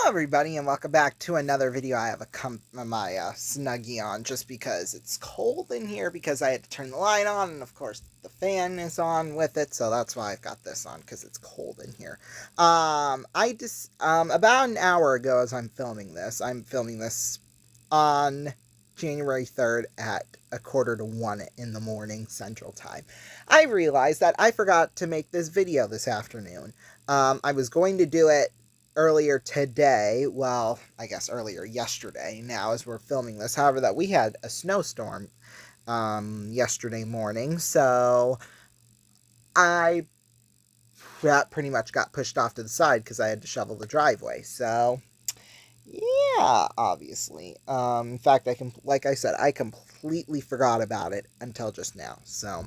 everybody, and welcome back to another video. I have my Snuggie on just because it's cold in here because I had to turn the light on, and of course the fan is on with it, so that's why I've got this on, because it's cold in here. About an hour ago, as I'm filming this on January 3rd at 12:45 in the morning Central Time. I realized that I forgot to make this video this afternoon. I was going to do it earlier today, well, I guess earlier yesterday now as we're filming this. However, that we had a snowstorm yesterday morning, so that pretty much got pushed off to the side because I had to shovel the driveway. So yeah, obviously. In fact, like I said, I completely forgot about it until just now. So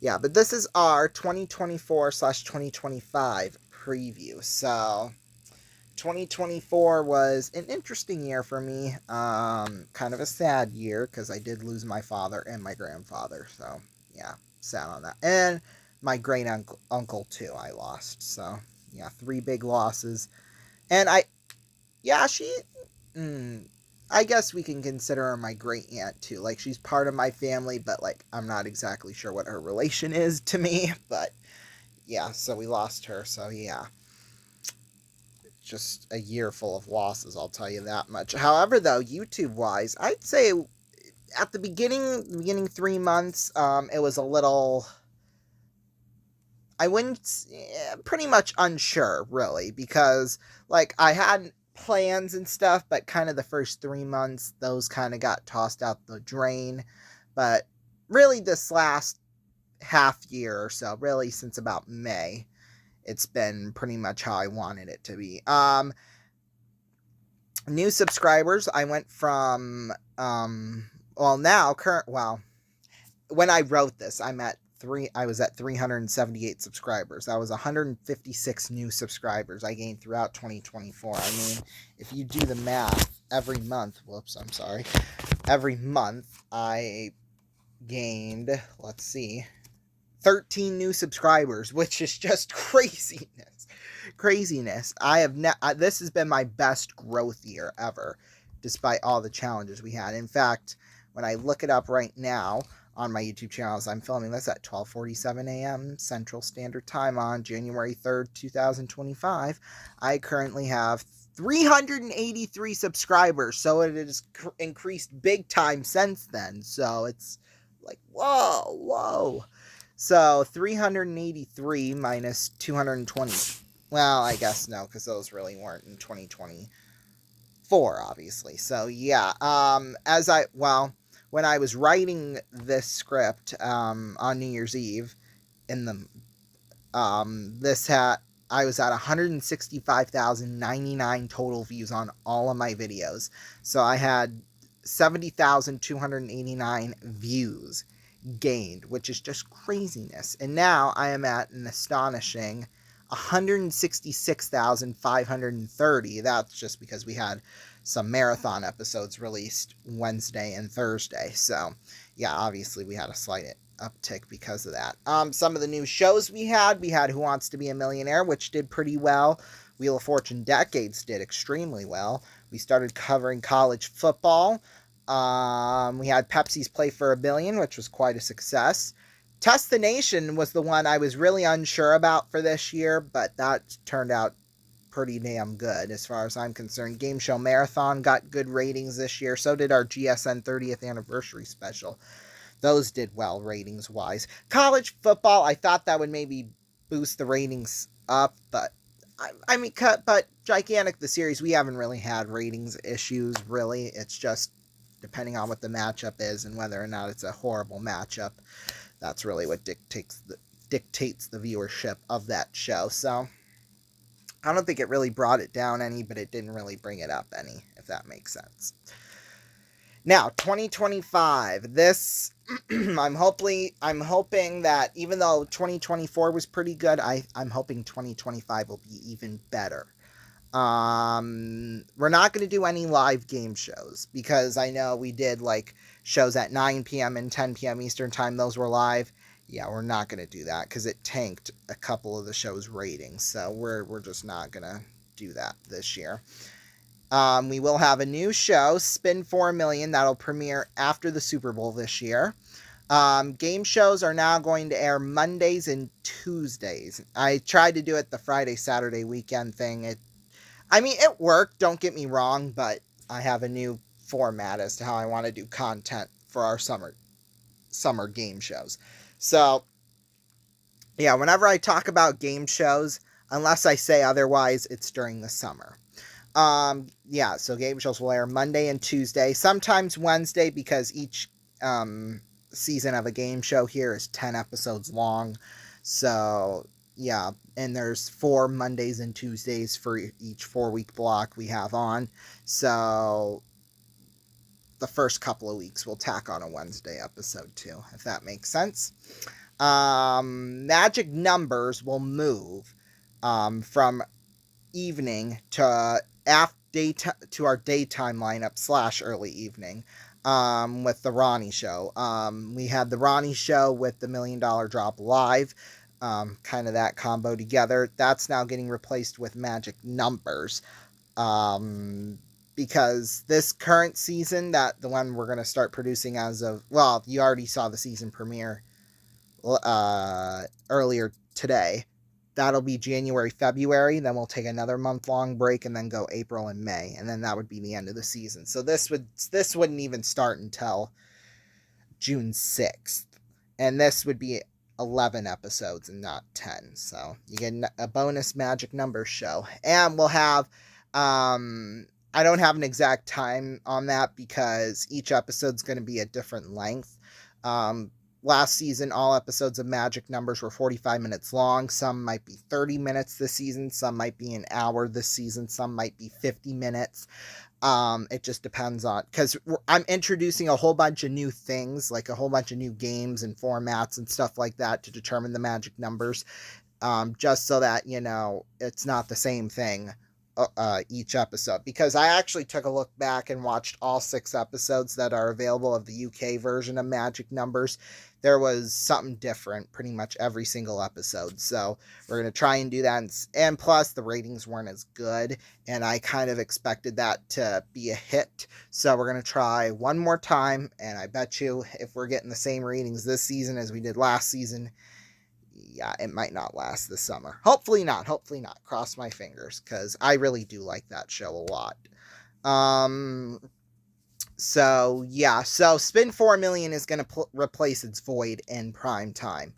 yeah, but this is our 2024/2025 preview. So 2024 was an interesting year for me. Kind of a sad year because I did lose my father and my grandfather. So, yeah, sad on that. And my great uncle too, I lost. So, yeah, 3 big losses. And I guess we can consider her my great aunt too. Like, she's part of my family, but, like, I'm not exactly sure what her relation is to me. But, yeah, so we lost her. So, yeah. Just a year full of losses, I'll tell you that much. However, though, YouTube-wise, I'd say at the beginning 3 months, it was a little, I wouldn't, pretty much unsure, really, because, like, I had plans and stuff, but kind of the first 3 months, those kind of got tossed out the drain. But really, this last half year or so, really since about May, it's been pretty much how I wanted it to be. New subscribers, I went from when I wrote this, I was at 378 subscribers. That was 156 new subscribers I gained throughout 2024. I mean, if you do the math, every month I gained, let's see, 13 new subscribers, which is just craziness. This has been my best growth year ever, despite all the challenges we had. In fact, when I look it up right now on my YouTube channels, I'm filming this at 12:47 a.m. Central Standard Time on January 3rd, 2025. I currently have 383 subscribers, so it has increased big time since then. So it's like, whoa. So 383 minus 220. Well, I guess no, because those really weren't in 2024, obviously. So yeah, when I was writing this script on New Year's Eve, in the I was at 165,099 total views on all of my videos. So I had 70,289 views gained, which is just craziness. And now I am at an astonishing 166,530. That's just because we had some marathon episodes released Wednesday and Thursday. So, yeah, obviously we had a slight uptick because of that. Some of the new shows we had Who Wants to Be a Millionaire, which did pretty well. Wheel of Fortune Decades did extremely well. We started covering college football. We had Pepsi's Play for a Billion, which was quite a success. Test the Nation was the one I was really unsure about for this year, but that turned out pretty damn good as far as I'm concerned. Game Show Marathon got good ratings this year. So did our GSN 30th anniversary special. Those did well ratings-wise. College football, I thought that would maybe boost the ratings up, but but Gigantic the series, we haven't really had ratings issues, really. It's just depending on what the matchup is and whether or not it's a horrible matchup. That's really what dictates the viewership of that show. So I don't think it really brought it down any, but it didn't really bring it up any, if that makes sense. Now, 2025. This I'm hoping that even though 2024 was pretty good, I'm hoping 2025 will be even better. We're not going to do any live game shows because I know we did like shows at 9 p.m. and 10 p.m. Eastern time. Those were live. Yeah, we're not going to do that because it tanked a couple of the show's ratings. So we're just not going to do that this year. We will have a new show, Spin for a Million, that'll premiere after the Super Bowl this year. Game shows are now going to air Mondays and Tuesdays. I tried to do it the Friday, Saturday weekend thing. It worked, don't get me wrong, but I have a new format as to how I want to do content for our summer game shows. So, yeah, whenever I talk about game shows, unless I say otherwise, it's during the summer. So game shows will air Monday and Tuesday, sometimes Wednesday, because each season of a game show here is 10 episodes long. So, yeah, and there's 4 Mondays and Tuesdays for each 4-week block we have on. So, the first couple of weeks we'll tack on a Wednesday episode too, if that makes sense. Magic Numbers will move from evening to our daytime lineup / early evening with the Ronnie Show. We had the Ronnie Show with the $1 Million Drop Live, kind of that combo together. That's now getting replaced with Magic Numbers, because this current season, the one we're going to start producing as of, well, you already saw the season premiere earlier today. That'll be January, February. Then we'll take another month-long break and then go April and May. And then that would be the end of the season. So this wouldn't even start until June 6th. And this would be 11 episodes and not 10. So you get a bonus Magic Numbers show. And we'll have, I don't have an exact time on that because each episode's going to be a different length. Last season, all episodes of Magic Numbers were 45 minutes long. Some might be 30 minutes this season. Some might be an hour this season. Some might be 50 minutes. It just depends on, because I'm introducing a whole bunch of new things, like a whole bunch of new games and formats and stuff like that to determine the Magic Numbers, just so that, it's not the same thing each episode, because I actually took a look back and watched all 6 episodes that are available of the UK version of Magic Numbers. There was something different pretty much every single episode, so we're going to try and do that, and plus the ratings weren't as good, and I kind of expected that to be a hit, so we're going to try one more time, and I bet you if we're getting the same ratings this season as we did last season, yeah, it might not last this summer. Hopefully not. Cross my fingers, because I really do like that show a lot. So Spin for a Million is going to replace its void in prime time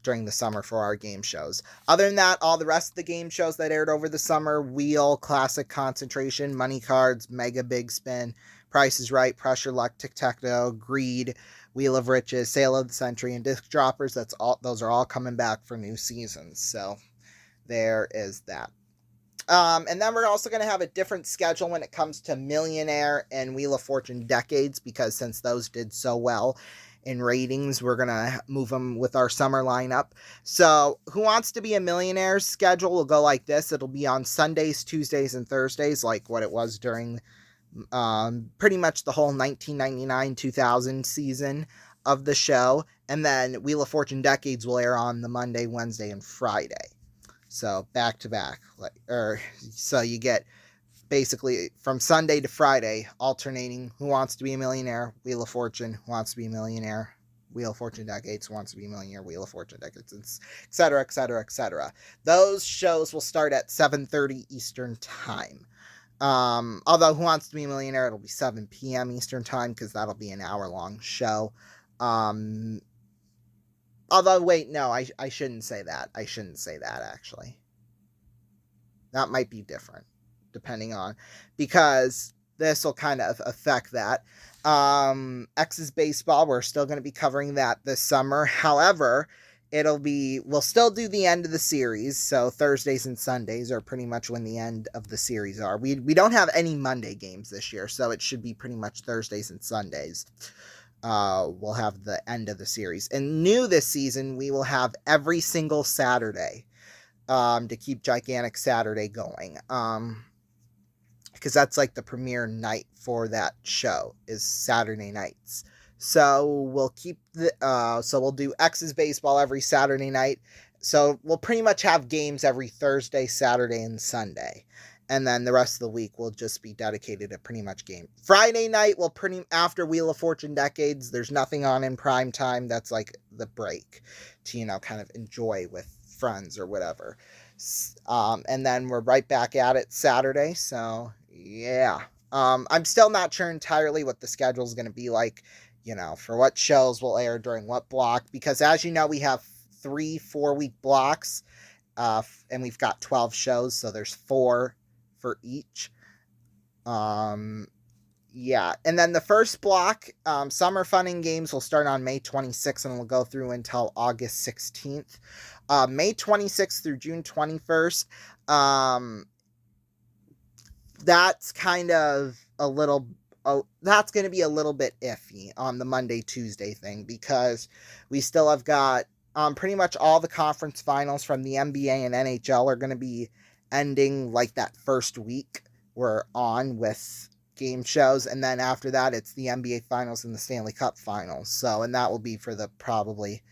during the summer for our game shows. Other than that, all the rest of the game shows that aired over the summer: Wheel, Classic Concentration, Money Cards, Mega Big Spin, Price is Right, Pressure Luck, Tic-Tac-Toe, Greed, Wheel of Riches, Sale of the Century, and Disc Droppers. Those are all coming back for new seasons. So there is that. And then we're also going to have a different schedule when it comes to Millionaire and Wheel of Fortune Decades, because since those did so well in ratings, we're going to move them with our summer lineup. So Who Wants to Be a Millionaire's schedule will go like this. It'll be on Sundays, Tuesdays, and Thursdays, like what it was during pretty much the whole 1999-2000 season of the show. And then Wheel of Fortune Decades will air on the Monday, Wednesday, and Friday. So back to back, so you get basically from Sunday to Friday alternating Who Wants to Be a Millionaire, Wheel of Fortune, Who Wants to Be a Millionaire, Wheel of Fortune Decades, Who Wants to Be a Millionaire, Wheel of Fortune Decades, etc., etc., etc. Those shows will start at 7:30 Eastern Time. Although Who Wants to Be a Millionaire, it'll be 7 p.m. Eastern Time, because that'll be an hour-long show. Although, wait, no, I shouldn't say that. Actually. That might be different, depending on, because this will kind of affect that. X's Baseball, we're still going to be covering that this summer. However, we'll still do the end of the series, so Thursdays and Sundays are pretty much when the end of the series are. We don't have any Monday games this year, so it should be pretty much Thursdays and Sundays. We'll have the end of the series. And new this season, we will have every single Saturday, to keep Gigantic Saturday going. Because that's like the premiere night for that show is Saturday nights. So we'll we'll do X's Baseball every Saturday night. So we'll pretty much have games every Thursday, Saturday, and Sunday. And then the rest of the week will just be dedicated to pretty much game. Friday night will after Wheel of Fortune Decades, there's nothing on in prime time. That's like the break to, kind of enjoy with friends or whatever. And then we're right back at it Saturday. So yeah. I'm still not sure entirely what the schedule is going to be like, for what shows will air during what block, because as you know, we have 3 4-week blocks, and we've got 12 shows. So there's 4 for each. Yeah, and then the first block, Summer Fun and Games, will start on May 26th and will go through until August 16th. May 26th through June 21st, that's kind of that's going to be a little bit iffy on the Monday-Tuesday thing, because we still have got pretty much all the conference finals from the NBA and NHL are going to be ending like that first week we're on with game shows, and then after that it's the NBA finals and the Stanley Cup finals. So, and that will be for probably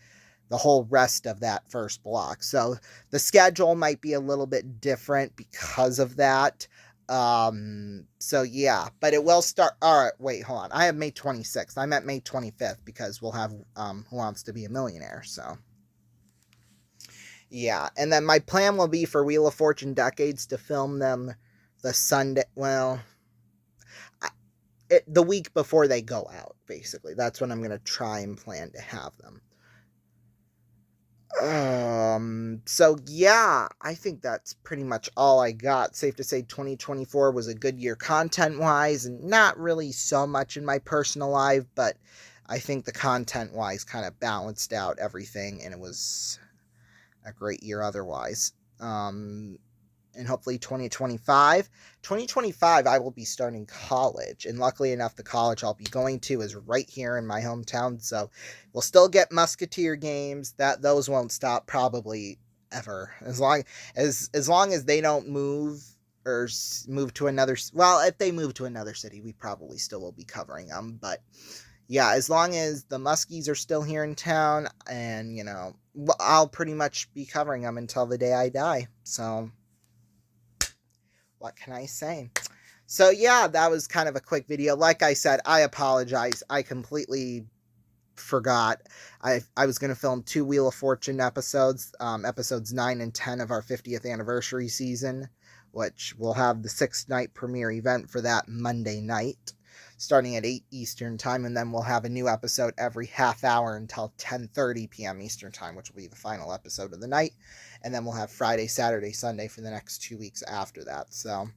the whole rest of that first block. So the schedule might be a little bit different because of that. So yeah, but it will start. All right, wait, hold on. I have May 26th. I meant May 25th because we'll have Who Wants to Be a Millionaire. So yeah, and then my plan will be for Wheel of Fortune Decades to film them the Sunday, the week before they go out, basically. That's when I'm going to try and plan to have them. So yeah, I think that's pretty much all I got. Safe to say 2024 was a good year content-wise, and not really so much in my personal life, but I think the content-wise kind of balanced out everything, and it was a great year otherwise. And hopefully 2025, I will be starting college, and luckily enough, the college I'll be going to is right here in my hometown, so we'll still get Musketeer games. Those won't stop probably ever, as long as they don't move or move to another. Well, if they move to another city, we probably still will be covering them, but yeah, as long as the Muskies are still here in town, and I'll pretty much be covering them until the day I die. So what can I say? So yeah, that was kind of a quick video. Like I said, I apologize. I completely forgot. I was going to film 2 Wheel of Fortune episodes, episodes 9 and 10 of our 50th anniversary season, which we'll have the 6th night premiere event for that Monday night, starting at 8 Eastern time, and then we'll have a new episode every half hour until 10:30 p.m. Eastern time, which will be the final episode of the night, and then we'll have Friday, Saturday, Sunday for the next 2 weeks after that. So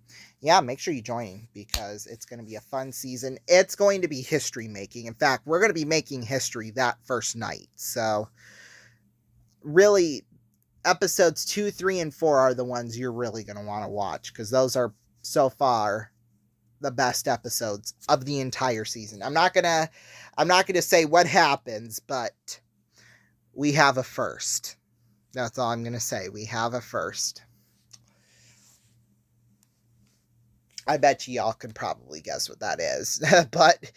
yeah, make sure you join, because it's going to be a fun season. It's going to be history making. In fact, we're going to be making history that first night. So really, episodes 2, 3, and 4 are the ones you're really going to want to watch, because those are so far the best episodes of the entire season. I'm not gonna say what happens, but we have a first. That's all I'm gonna say. We have a first. I bet y'all could probably guess what that is. But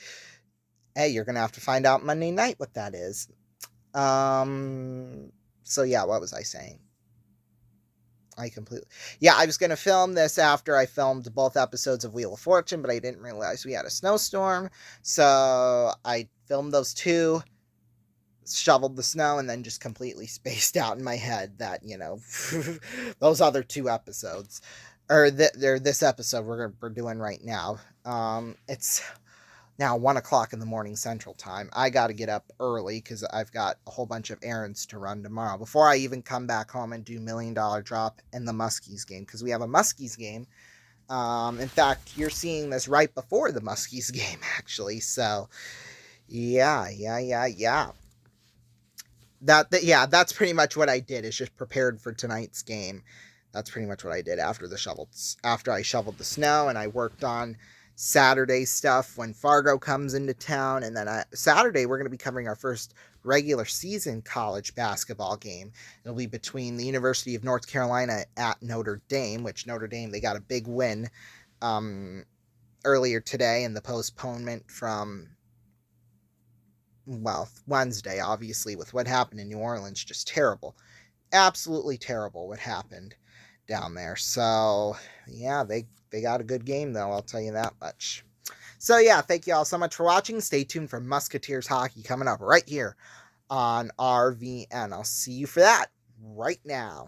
hey, you're gonna have to find out Monday night what that is. So yeah, what was I saying? I was going to film this after I filmed both episodes of Wheel of Fortune, but I didn't realize we had a snowstorm. So I filmed those 2, shoveled the snow, and then just completely spaced out in my head that, those other 2 episodes, or this episode we're doing right now. It's now 1 o'clock in the morning Central Time. I got to get up early because I've got a whole bunch of errands to run tomorrow before I even come back home and do $1 Million Drop in the Muskies game, because we have a Muskies game. In fact, you're seeing this right before the Muskies game, actually. So yeah. That's pretty much what I did, is just prepared for tonight's game. That's pretty much what I did after I shoveled the snow, and I worked on Saturday stuff when Fargo comes into town. And then Saturday we're going to be covering our first regular season college basketball game. It'll be between the University of North Carolina at Notre Dame, which Notre Dame, they got a big win earlier today, and the postponement from Wednesday, obviously, with what happened in New Orleans. Just terrible, absolutely terrible what happened. down there. So, yeah, they got a good game, though, I'll tell you that much. So, yeah, thank you all so much for watching. Stay tuned for Musketeers hockey coming up right here on RVN. I'll see you for that right now.